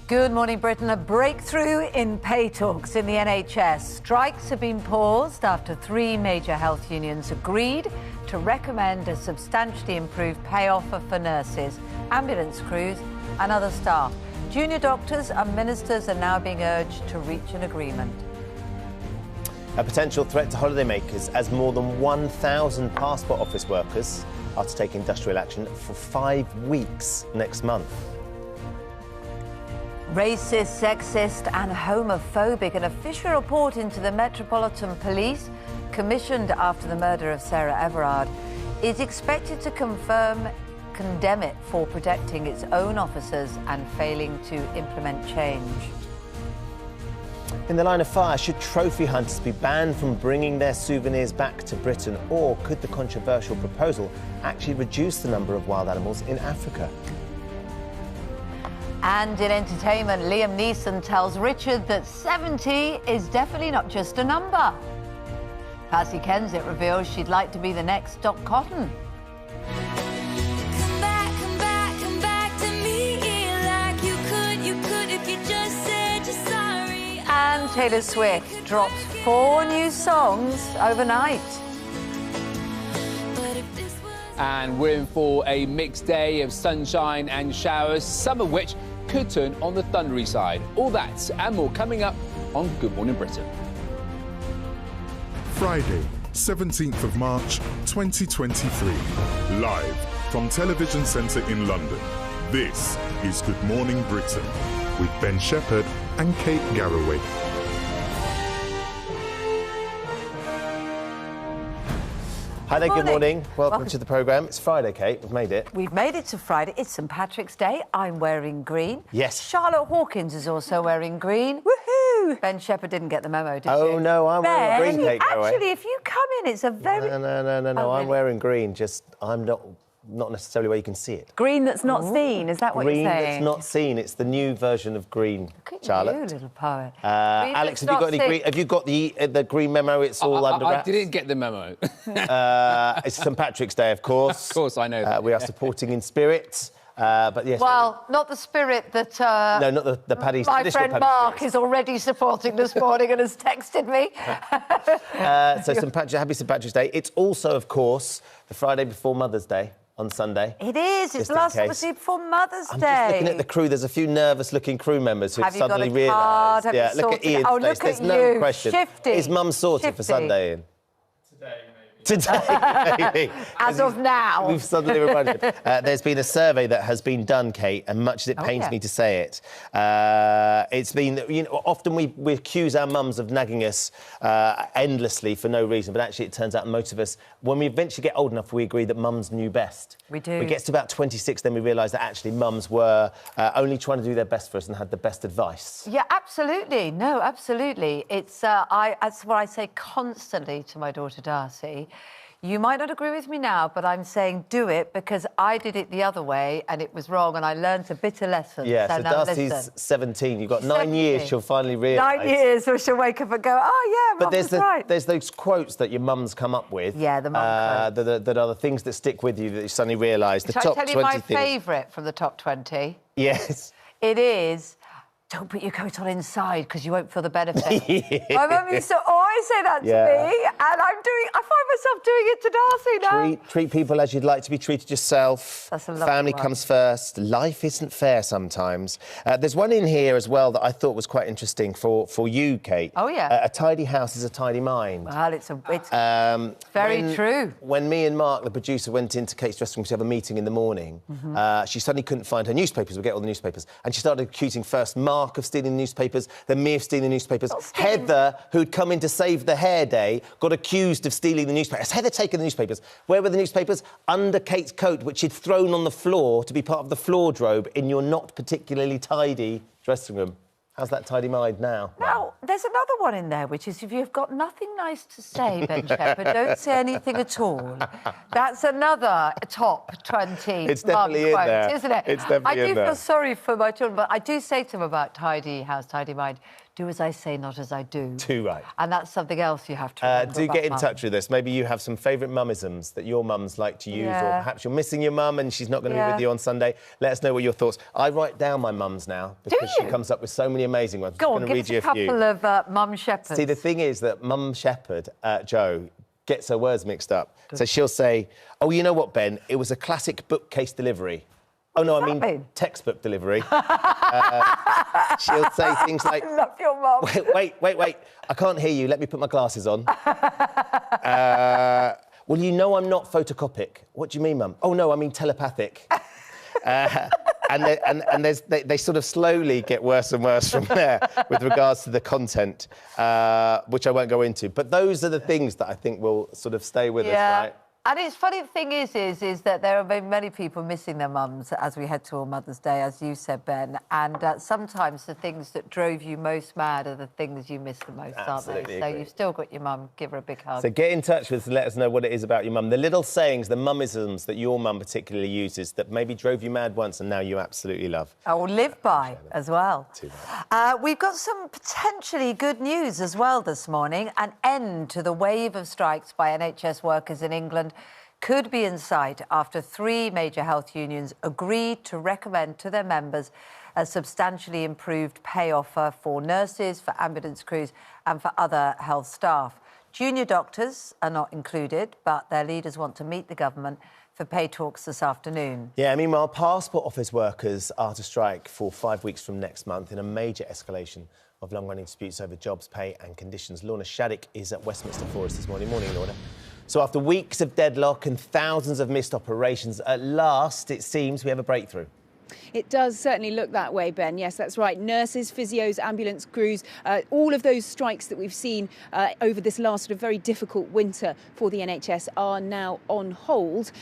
Good morning, Britain. A breakthrough in pay talks in the NHS. Strikes have been paused after 3 major health unions agreed to recommend a substantially improved pay offer for nurses, ambulance crews and other staff. Junior doctors and ministers are now being urged to reach an agreement. A potential threat to holidaymakers as more than 1,000 passport office workers are to take industrial action for 5 weeks next month. Racist, sexist and homophobic. An official report into the Metropolitan Police, commissioned after the murder of Sarah Everard, is expected to condemn it for protecting its own officers and failing to implement change. In the line of fire, should trophy hunters be banned from bringing their souvenirs back to Britain, or could the controversial proposal actually reduce the number of wild animals in Africa? And in entertainment, Liam Neeson tells Richard that 70 is definitely not just a number. Patsy Kensit reveals she'd like to be the next Doc Cotton. Come back to me like you could if you just said you're sorry. And Taylor Swift drops 4 new songs overnight. And we're in for a mixed day of sunshine and showers, some of which could turn on the thundery side. All that and more coming up on Good Morning Britain. Friday, 17th of March, 2023. Live from Television Centre in London. This is Good Morning Britain with Ben Shephard and Kate Garraway. Hi there, good morning. Welcome to the programme. It's Friday, Kate. We've made it. We've made it to Friday. It's St Patrick's Day. I'm wearing green. Yes. Charlotte Hawkins is also wearing green. Woohoo! Ben Shephard didn't get the memo, did you? Oh, no, I'm wearing green, Kate Garraway. Actually, if you come in, it's a very... No, I'm wearing green, just I'm not necessarily where you can see it. Green that's not seen, is that what you're saying? Green that's not seen. It's the new version of green, Charlotte. You little poet. Alex, have you got any green? Have you got the green memo? It's all under wraps. I didn't get the memo. It's St Patrick's Day, of course. Of course, I know that. We are supporting in spirit. But yes. Well, not the spirit that... no, not the Paddy's. My friend Mark is already supporting this morning and has texted me. So happy St Patrick's Day. It's also, of course, the Friday before Mother's Day. On Sunday. It is. It's last obviously before Mother's Day. I'm just looking at the crew. There's a few nervous-looking crew members who've suddenly realised. Yeah, look at Ian's face. There's no question. Shifty. Is Mum sorted for Sunday, Ian? Today, maybe. As of now. We've suddenly reminded him. There's been a survey that has been done, Kate, and much as it pains me to say it, it's been, often we accuse our mums of nagging us endlessly for no reason, but actually it turns out most of us, when we eventually get old enough, we agree that mums knew best. We do. We get to about 26, then we realise that actually mums were only trying to do their best for us and had the best advice. Yeah, absolutely. No, absolutely. It's that's what I say constantly to my daughter Darcy. You might not agree with me now, but I'm saying do it because I did it the other way and it was wrong and I learned a bitter lesson. Yeah, so Darcy's 17. You've got 9 years, she'll finally realise. 9 years where she'll wake up and go, oh, yeah, Mum was right. There's those quotes that your mums come up with. Yeah, the mum quotes. That are the things that stick with you that you suddenly realise. The Shall top I tell 20 you my things. favourite from the top 20? Yes. It is... Don't put your coat on inside because you won't feel the benefit. My mum used to always say that to me, and I find myself doing it to Darcy now. Treat people as you'd like to be treated yourself. That's a lovely Family one. comes first. Life isn't fair sometimes. There's one in here as well that I thought was quite interesting for you, Kate. Oh, yeah. A tidy house is a tidy mind. Well, it's very true. When me and Mark, the producer, went into Kate's dressing room to have a meeting in the morning, she suddenly couldn't find her newspapers. We get all the newspapers. And she started accusing first Mark of stealing the newspapers, then me of stealing the newspapers. Heather, who'd come in to save the hair day, got accused of stealing the newspapers. Has Heather taken the newspapers? Where were the newspapers? Under Kate's coat, which she'd thrown on the floor to be part of the wardrobe in your not particularly tidy dressing room. How's that tidy mind now? Now, there's another one in there, which is if you've got nothing nice to say, Ben Shephard, don't say anything at all. That's another top 20 It's definitely in quote, there. Isn't it? It's definitely I do in there. feel sorry for my children, but I do say to them about tidy house, tidy mind. do as I say, not as I do. Too right. And that's something else you have to remember Do about get in mums. touch with us. Maybe you have some favourite mummisms that your mums like to use, or perhaps you're missing your mum and she's not going to be with you on Sunday. Let us know what your thoughts. I write down my mums now because she comes up with so many amazing ones. Go I'm on, going give to read us a you couple of mum shepherds. See, the thing is that Mum Shephard, Jo, gets her words mixed up. So she'll say, oh, you know what, Ben? It was a classic bookcase delivery. Oh, no, I mean textbook delivery. She'll say things like... I love your mum. Wait. I can't hear you. Let me put my glasses on. Well, you know I'm not photocopic. What do you mean, Mum? Oh, no, I mean telepathic. And they sort of slowly get worse and worse from there with regards to the content, which I won't go into. But those are the things that I think will sort of stay with us, right? And it's funny, the thing is that there have been many people missing their mums as we head toward Mother's Day, as you said, Ben. And sometimes the things that drove you most mad are the things you miss the most, aren't they? So you've still got your mum. Give her a big hug. So get in touch with us and let us know what it is about your mum. The little sayings, the mummisms that your mum particularly uses that maybe drove you mad once and now you absolutely love. Or live by as well. We've got some potentially good news as well this morning. An end to the wave of strikes by NHS workers in England could be in sight after 3 major health unions agreed to recommend to their members a substantially improved pay offer for nurses, for ambulance crews and for other health staff. Junior doctors are not included, but their leaders want to meet the government for pay talks this afternoon. Yeah, meanwhile, passport office workers are to strike for 5 weeks from next month in a major escalation of long-running disputes over jobs, pay and conditions. Lorna Shattuck is at Westminster for us this morning. Morning, Lorna. So after weeks of deadlock and thousands of missed operations, at last, it seems we have a breakthrough. It does certainly look that way, Ben. Yes, that's right. Nurses, physios, ambulance crews, all of those strikes that we've seen over this last sort of very difficult winter for the NHS are now on hold.